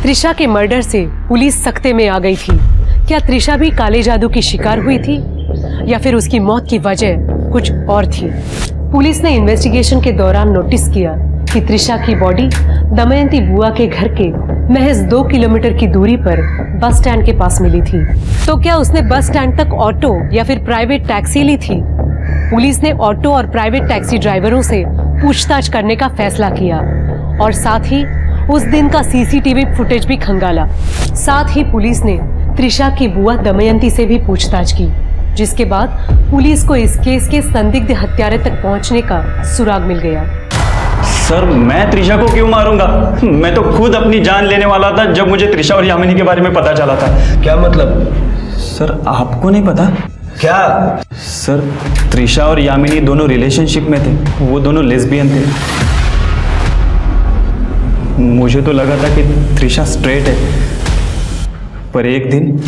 त्रिशा के मर्डर से पुलिस सख्ते में आ गई थी। क्या त्रिशा भी काले जादू की शिकार हुई थी या फिर उसकी मौत की वजह कुछ और थी? पुलिस ने इन्वेस्टिगेशन के दौरान नोटिस किया कि त्रिशा की बॉडी दमयंती बुआ के घर के महज 2 किलोमीटर की दूरी पर बस स्टैंड के पास मिली थी। तो क्या उसने बस स्टैंड तक ऑटो या फिर प्राइवेट टैक्सी ली थी? पुलिस ने ऑटो और प्राइवेट टैक्सी ड्राइवरों से पूछताछ करने का फैसला किया और साथ ही उस दिन का सीसीटीवी फुटेज भी खंगाला। साथ ही पुलिस ने त्रिशा की बुआ दमयंती से भी पूछताछ की, जिसके बाद पुलिस को इस केस के संदिग्ध हत्यारे तक पहुंचने का सुराग मिल गया। सर, मैं त्रिशा को क्यों मारूंगा? मैं तो खुद अपनी जान लेने वाला था जब मुझे त्रिशा और यामिनी के बारे में पता चला था। क्या मतलब? सर, आपको नहीं पता? क्या? सर, त्रिशा और यामिनी दोनों रिलेशनशिप में थे। वो दोनों लेस्बियन थे। मुझे तो लगा था कि त्रिशा स्ट्रेट है, पर एक दिन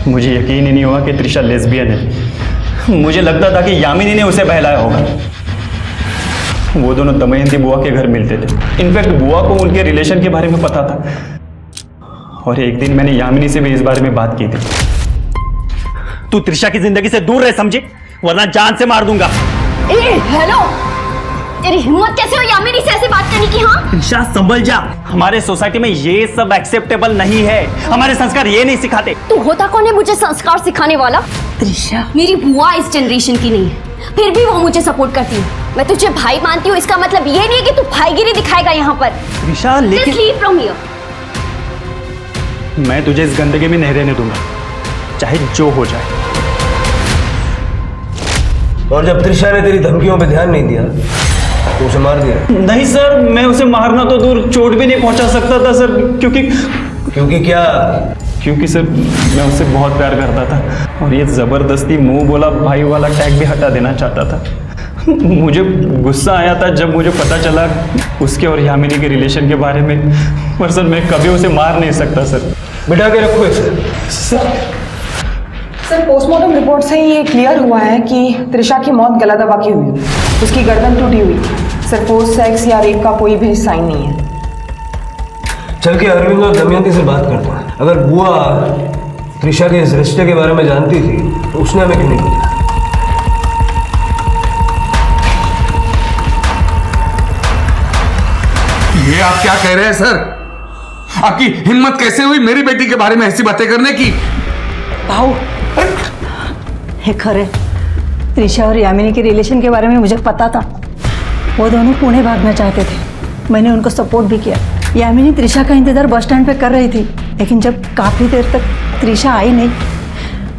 मुझे यकीन ही नहीं हुआ कि त्रिशा लेस्बियन है। मुझे लगता था कि यामिनी ने उसे बहलाया होगा। वो दोनों दमयंती बुआ के घर मिलते थे। इनफैक्ट बुआ को उनके रिलेशन के बारे में पता था और एक दिन मैंने यामिनी से भी इस बारे में बात की थी। तू त्रिशा की जिंदगी से दूर रह, समझी? वरना जान से मार दूंगा। हेलो, तेरी हिम्मत कैसे हो यामिनी से ऐसे बात करने की? हाँ त्रिशा संभल जा, हमारे सोसाइटी में ये सब एक्सेप्टेबल नहीं है, हमारे संस्कार ये नहीं सिखाते। तू होता कौन है मुझे संस्कार सिखाने वाला? त्रिशा, मेरी बुआ इस जनरेशन की नहीं है, फिर भी वो मुझे सपोर्ट करती है। मैं तुझे भाई मानती हूँ, इसका मतलब ये नहीं है कि तू भाईगिरी दिखाएगा यहाँ पर। त्रिशा लेकिन Just leave from here. मैं तुझे इस गंदगी में नहीं रहने दूंगा, चाहे जो हो जाए। और जब त्रिशा ने तेरी धमकियों पे ध्यान नहीं दिया तो उसे मार दिया? नहीं सर, मैं उसे मारना तो दूर, चोट भी नहीं पहुंचा सकता था सर, क्योंकि क्या? क्योंकि सर मैं उससे बहुत प्यार करता था और ये जबरदस्ती मुंह बोला भाई वाला टैग भी हटा देना चाहता था। मुझे गुस्सा आया था जब मुझे पता चला उसके और यामिनी के रिलेशन के बारे में, पर सर मैं कभी उसे मार नहीं सकता सर। बिठा के रखो इसे। सर पोस्टमार्टम रिपोर्ट से ही ये क्लियर हुआ है कि त्रिशा की मौत गला दबा की हुई, उसकी गर्दन टूटी हुई। सर फोर्स सेक्स या रेप का कोई भी साइन नहीं है। चल के अरविंद और दमयंती से बात करता है। अगर बुआ त्रिशा के इस रिश्ते के बारे में जानती थी तो उसने हमें क्यों नहीं बताया? ये आप क्या कह रहे हैं सर? आपकी हिम्मत कैसे हुई मेरी बेटी के बारे में ऐसी बातें करने की? भाऊ, हे खरे, त्रिशा और यामिनी के रिलेशन के बारे में मुझे पता था। वो दोनों पुणे भागना चाहते थे, मैंने उनको सपोर्ट भी किया। यामिनी त्रिशा का इंतजार बस स्टैंड पे कर रही थी, लेकिन जब काफी देर तक त्रिशा आई नहीं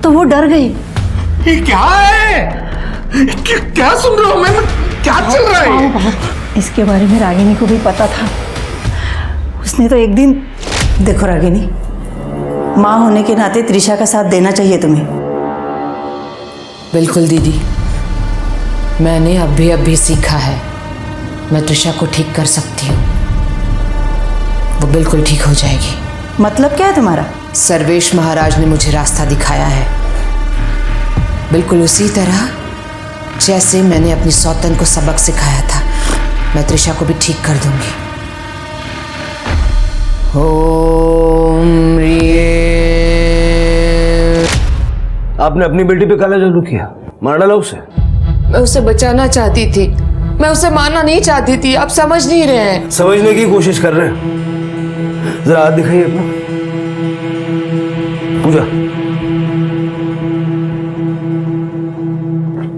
तो वो डर गई। ये क्या है? क्या सुन रहा हूं मैं? क्या चल रहा है? इसके बारे में रागिनी को भी पता था। उसने तो एक दिन, देखो रागिनी, माँ होने के नाते त्रिशा का साथ देना चाहिए तुम्हें। बिल्कुल दीदी, मैंने अभी सीखा है, मैं त्रिशा को ठीक कर सकती हूँ। वो बिल्कुल ठीक हो जाएगी। मतलब क्या है तुम्हारा? सर्वेश महाराज ने मुझे रास्ता दिखाया है, बिल्कुल उसी तरह जैसे मैंने अपनी सौतन को सबक सिखाया था। मैं त्रिशा को भी ठीक कर दूंगी। ओम आपने अपनी बेटी पे काला जादू किया, मार डाला उसे? मैं उसे बचाना चाहती थी, मैं उसे मारना नहीं चाहती थी। आप समझ नहीं रहे हैं। समझने की कोशिश कर रहे हैं। जरा हाथ दिखाइए अपना। पूजा,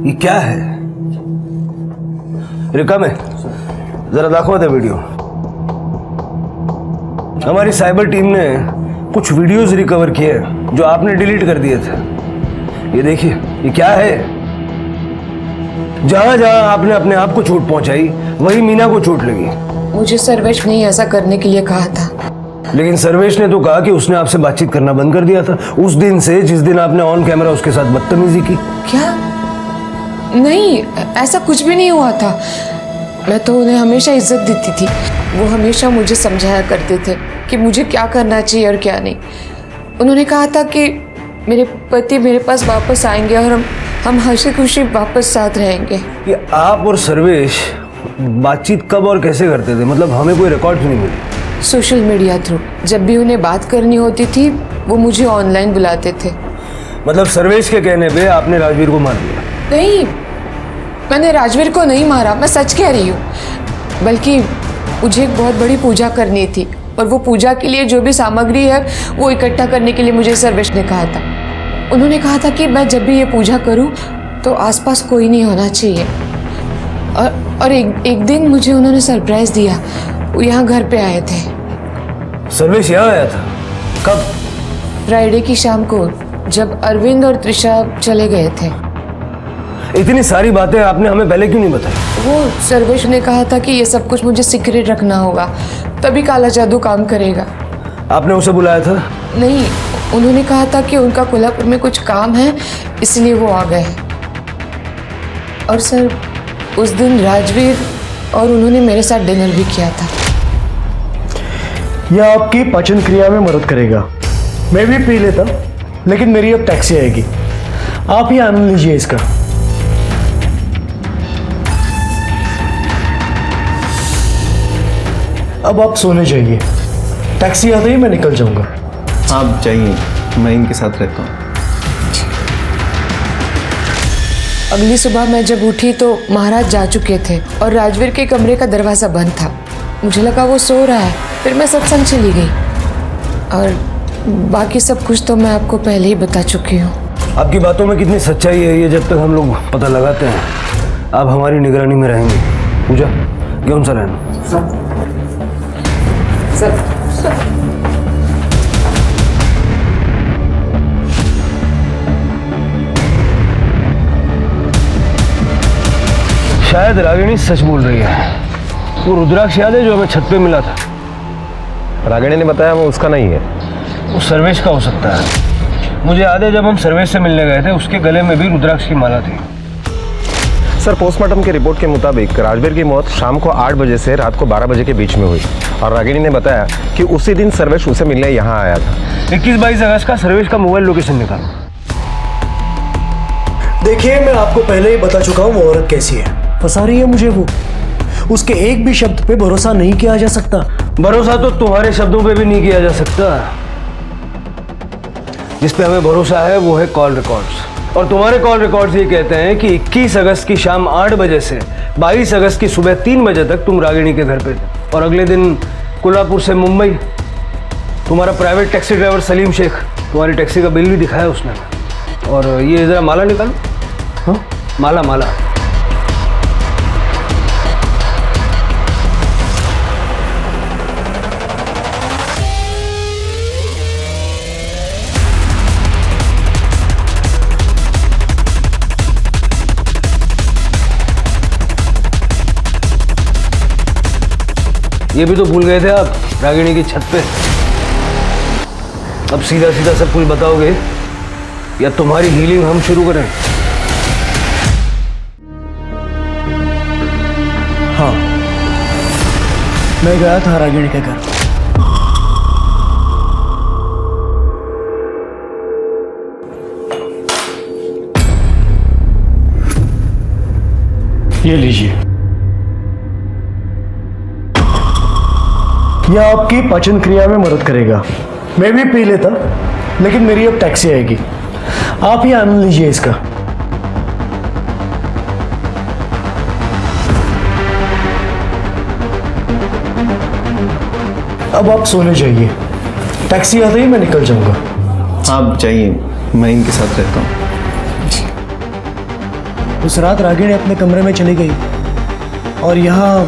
ये क्या है? रिका में जरा दाखवा दे वीडियो। हमारी साइबर टीम ने कुछ वीडियोस रिकवर किए जो आपने डिलीट कर दिए थे। ये देखिए, ये क्या है? जहां जहां आपने अपने आप को चोट पहुंचाई वही मीना को चोट लगी। मुझे सर्वेश ने ऐसा करने के लिए कहा था, लेकिन सर्वेश ने तो कहा कि उसने आपसे बातचीत करना बंद कर दिया था उस दिन से जिस दिन आपने ऑन कैमरा उसके साथ बदतमीजी की। क्या? नहीं, ऐसा कुछ भी नहीं हुआ था। मैं तो उन्हें हमेशा इज्जत देती थी। वो हमेशा मुझे समझाया करते थे कि मुझे क्या करना चाहिए और क्या नहीं। उन्होंने कहा था कि मेरे पति मेरे पास वापस आएंगे और हम हंसी खुशी वापस साथ रहेंगे। ये आप और सर्वेश बातचीत कब और कैसे करते थे? मतलब हमें कोई रिकॉर्ड नहीं मिली। Social media through. जब भी उन्हें बात करनी होती थी वो मुझे ऑनलाइन बुलाते थे। मतलब सर्वेश के कहने पे आपने राजवीर को मार दिया? नहीं, मैंने राजवीर को नहीं मारा, मैं सच कह रही हूँ। बल्कि मुझे एक बहुत बड़ी पूजा करनी थी और वो पूजा के लिए जो भी सामग्री है वो इकट्ठा करने के लिए मुझे सर्वेश ने कहा था। उन्होंने कहा था कि मैं जब भी ये पूजा करूँ तो आसपास कोई नहीं होना चाहिए। और एक दिन मुझे उन्होंने सरप्राइज दिया। वो यहाँ घर पे आए थे। सर्वेश यहाँ आया था? कब? फ्राइडे की शाम को, जब अरविंद और त्रिशा चले गए थे। इतनी सारी बातें आपने हमें पहले क्यों नहीं बताई? वो सर्वेश ने कहा था कि ये सब कुछ मुझे सीक्रेट रखना होगा, तभी काला जादू काम करेगा। आपने उसे बुलाया था? नहीं, उन्होंने कहा था कि उनका कोल्हापुर में कुछ काम है इसलिए वो आ गए। और सर, उस दिन राजवीर और उन्होंने मेरे साथ डिनर भी किया था। यह आपकी पाचन क्रिया में मदद करेगा। मैं भी पी लेता, लेकिन मेरी अब टैक्सी आएगी। आप ही आनंद लीजिए इसका। अब आप सोने जाइए, टैक्सी आते ही मैं निकल जाऊंगा। आप जाइए, मैं इनके साथ रहता हूँ। अगली सुबह मैं जब उठी तो महाराज जा चुके थे और राजवीर के कमरे का दरवाज़ा बंद था। मुझे लगा वो सो रहा है, फिर मैं सत्संग चली गई। और बाकी सब कुछ तो मैं आपको पहले ही बता चुकी हूँ। आपकी बातों में कितनी सच्चाई है ये जब तक हम लोग पता लगाते हैं। आप हमारी निगरानी में रहेंगे। पूजा क्यों सा रहना सर शायद रागिनी सच बोल रही है। वो रुद्राक्ष याद है जो हमें छत पे मिला था? रागिनी ने बताया वो उसका नहीं है। वो सर्वेश का हो सकता है। मुझे याद है जब हम सर्वेश से मिलने गए थे उसके गले में भी रुद्राक्ष की माला थी। सर, पोस्टमार्टम की रिपोर्ट के मुताबिक राजवीर की मौत शाम को 8 बजे से रात को 12 बजे के बीच में हुई और रागिनी ने बताया कि उसी दिन सर्वेश उसे मिलने यहाँ आया था। 21-22 अगस्त का सर्वेश का मोबाइल लोकेशन निकालो। देखिए, मैं आपको पहले ही बता चुका हूँ वो औरत कैसी है। फंसा रही है मुझे वो। उसके एक भी शब्द पे भरोसा नहीं किया जा सकता। भरोसा तो तुम्हारे शब्दों पे भी नहीं किया जा सकता। जिस पे हमें भरोसा है वो है कॉल रिकॉर्ड्स। और तुम्हारे कॉल रिकॉर्ड्स ये कहते हैं कि 21 अगस्त की शाम 8 बजे से 22 अगस्त की सुबह 3 बजे तक तुम रागिनी के घर पे थे। और अगले दिन कोल्हापुर से मुंबई तुम्हारा private taxi driver Salim Shaikh तुम्हारी टैक्सी का बिल भी दिखाया उसने। और ये जरा माला निकालो। हाँ, माला माला। ये भी तो भूल गए थे आप रागिनी की छत पे। अब सीधा सीधा सब कुछ बताओगे या तुम्हारी हीलिंग हम शुरू करें? हाँ, मैं गया था रागिनी के घर। ये लीजिए। यह आपकी पाचन क्रिया में मदद करेगा। मैं भी पी लेता, लेकिन मेरी अब टैक्सी आएगी। आप ही आनंद लीजिए इसका। अब आप सोने जाइए। टैक्सी आते ही मैं निकल जाऊंगा। आप जाइए, मैं इनके साथ रहता हूँ। उस रात रागिनी अपने कमरे में चली गई और यहाँ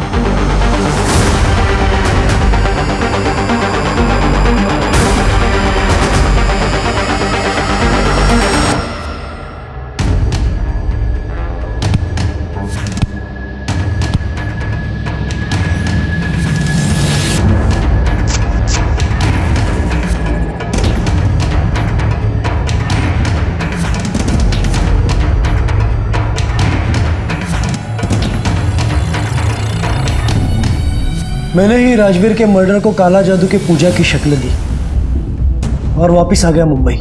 मैंने ही राजवीर के मर्डर को काला जादू की पूजा की शक्ल दी और वापस आ गया मुंबई।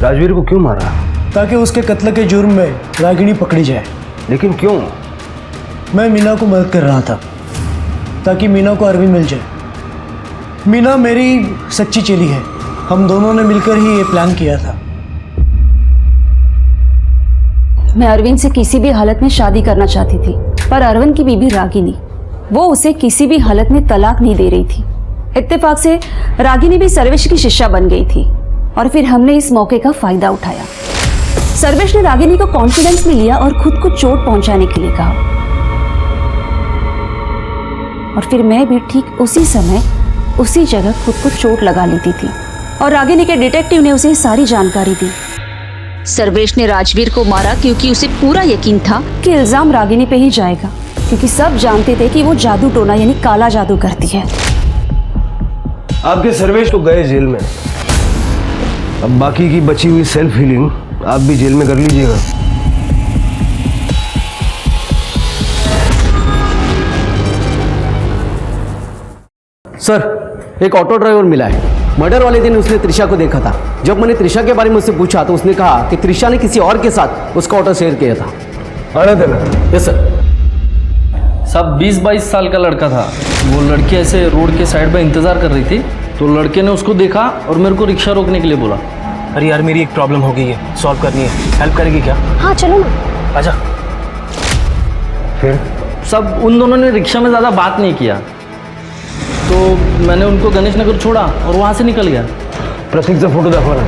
राजवीर को क्यों मारा? ताकि उसके कत्ल के जुर्म में रागिनी पकड़ी जाए। लेकिन क्यों? मैं मीना को मदद कर रहा था ताकि मीना को अरविंद मिल जाए। मीना मेरी सच्ची चेली है। हम दोनों ने मिलकर ही ये प्लान किया था। मैं अरविंद से किसी भी हालत में शादी करना चाहती थी, पर अरविंद की बीबी रागिनी वो उसे किसी भी हालत में तलाक नहीं दे रही थी। इत्तेफाक से रागिनी भी सर्वेश की शिष्या बन गई थी और फिर हमने इस मौके का फायदा उठाया। सर्वेश ने रागिनी को कॉन्फिडेंस में लिया और खुद को चोट पहुंचाने के लिए कहा और फिर मैं भी ठीक उसी समय उसी जगह खुद को चोट लगा लेती थी और रागिनी के डिटेक्टिव ने उसे सारी जानकारी दी। सर्वेश ने राजवीर को मारा क्योंकि उसे पूरा यकीन था कि इल्जाम रागिनी पे ही जाएगा, क्योंकि सब जानते थे कि वो जादू टोना यानी काला जादू करती है। आपके सर्वेश तो गए जेल में। अब बाकी की बची हुई सेल्फ हीलिंग आप भी जेल में कर लीजिएगा। सर, एक ऑटो ड्राइवर मिला है। मर्डर वाले दिन उसने त्रिशा को देखा था। जब मैंने त्रिशा के बारे में उससे पूछा तो उसने कहा कि त्रिशा ने किसी और के साथ उसका ऑटो शेयर किया था। आना देना। Yes sir. साहब 20-22 साल का लड़का था। वो लड़की ऐसे रोड के साइड पे इंतज़ार कर रही थी तो लड़के ने उसको देखा और मेरे को रिक्शा रोकने के लिए बोला। अरे यार मेरी एक प्रॉब्लम हो गई है, सॉल्व करनी है, हेल्प करेगी क्या? हाँ चलो ना। आजा। फिर सब उन दोनों ने रिक्शा में ज़्यादा बात नहीं किया, तो मैंने उनको गणेश नगर छोड़ा और वहाँ से निकल गया। प्रतीक से फोटो दाखवा ना।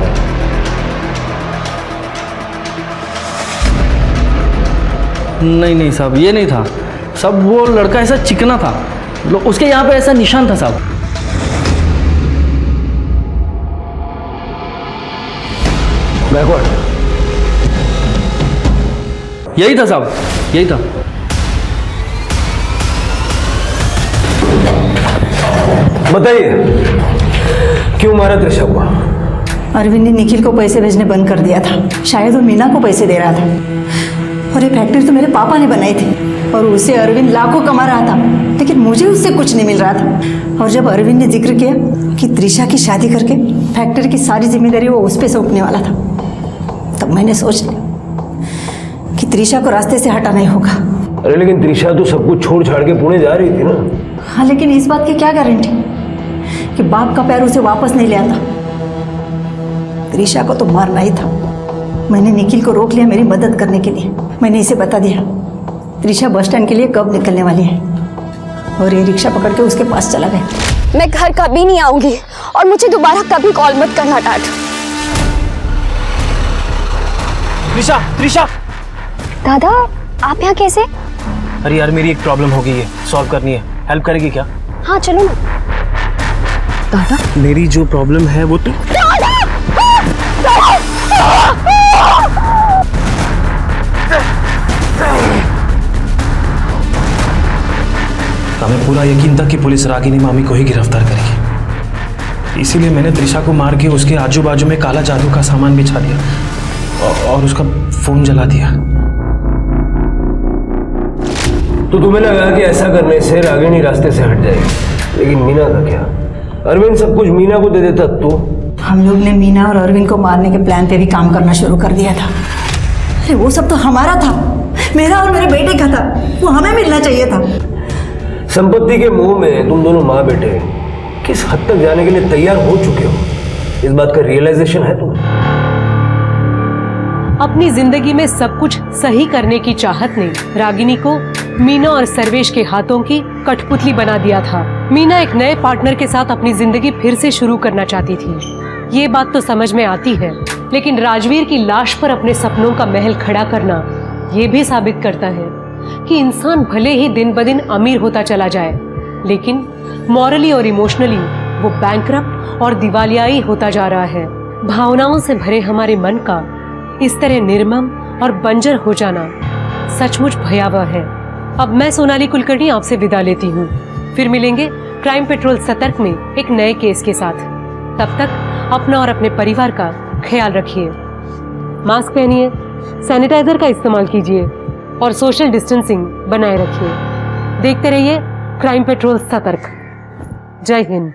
नहीं साहब, ये नहीं था सब, वो लड़का ऐसा चिकना था, उसके यहाँ पे ऐसा निशान था साहब। बैकवर्ड। यही था साहब, यही था। बताइए क्यों मारा त्रिशा को? अरविंद ने निखिल को पैसे भेजने बंद कर दिया था। शायद वो मीना को पैसे दे रहा था। और ये फैक्ट्री तो मेरे पापा ने बनाई थी और उसे अरविंद लाखों कमा रहा था, लेकिन मुझे उससे कुछ नहीं मिल रहा था। और जब अरविंद ने जिक्र किया कि त्रिशा की शादी करके फैक्ट्री की सारी जिम्मेदारी वो उस पर सौंपने वाला था, तब मैंने सोच लिया कि त्रिशा को रास्ते से हटाना ही होगा। अरे लेकिन त्रिशा तो सब कुछ छोड़ छाड़ के पुणे जा रही थी ना। हाँ, लेकिन इस बात की क्या गारंटी कि बाप का प्यार उसे वापस नहीं ले आता। त्रिशा को तो मारना ही था। मैंने निखिल को रोक लिया मेरी मदद करने के लिए। मैंने इसे बता दिया त्रिशा बस स्टैंड के लिए कब निकलने वाली है, और ये रिक्शा पकड़ के उसके पास चला गया। मैं घर कभी नहीं आऊंगी और मुझे दोबारा कभी कॉल मत करना टाट। त्रिशा, त्रिशा! दादा आप यहाँ कैसे? अरे यार मेरी एक प्रॉब्लम हो गई है, सॉल्व करनी है, हेल्प करेगी क्या? हाँ चलो ना। दादा मेरी जो प्रॉब्लम है वो हमें पूरा यकीन था कि पुलिस रागिनी मामी को ही गिरफ्तार करेगी, इसीलिए मैंने त्रिशा को मार के उसके आजू बाजू में काला जादू का सामान बिछा दिया और उसका फोन जला दिया। तो तुम्हें लगा कि ऐसा करने से रागिनी रास्ते से हट जाएगी, लेकिन मीना का क्या? अरविंद सब कुछ मीना को दे देता तो? हम लोग ने मीना और अरविंद को मारने के प्लान पे भी काम करना शुरू कर दिया था। अरे वो सब तो हमारा था, मेरा और मेरे बेटे का था, वो हमें मिलना चाहिए था। संपत्ति के मुंह में तुम दोनों माँ बेटे किस हद तक जाने के लिए तैयार हो चुके हो, इस बात का रियलाइजेशन है तुम्हें? अपनी जिंदगी में सब कुछ सही करने की चाहत ने रागिनी को मीना और सर्वेश के हाथों की कठपुतली बना दिया था। मीना एक नए पार्टनर के साथ अपनी जिंदगी फिर से शुरू करना चाहती थी। ये बात तो समझ में आती है, लेकिन राजवीर की लाश पर अपने सपनों का महल खड़ा करना ये भी साबित करता है कि इंसान भले ही दिन ब दिन अमीर होता चला जाए, लेकिन मॉरली और इमोशनली वो बैंकरप्ट और दिवालियाई होता जा रहा है। भावनाओं से भरे हमारे मन का इस तरह निर्मम और बंजर हो जाना सचमुच भयावह है। अब मैं सोनाली कुलकर्णी आपसे विदा लेती हूँ। फिर मिलेंगे क्राइम पेट्रोल सतर्क में एक नए केस के साथ। तब तक अपना और अपने परिवार का ख्याल रखिए, मास्क पहनिए, सैनिटाइजर का इस्तेमाल कीजिए और सोशल डिस्टेंसिंग बनाए रखिए। देखते रहिए क्राइम पेट्रोल सतर्क। जय हिंद।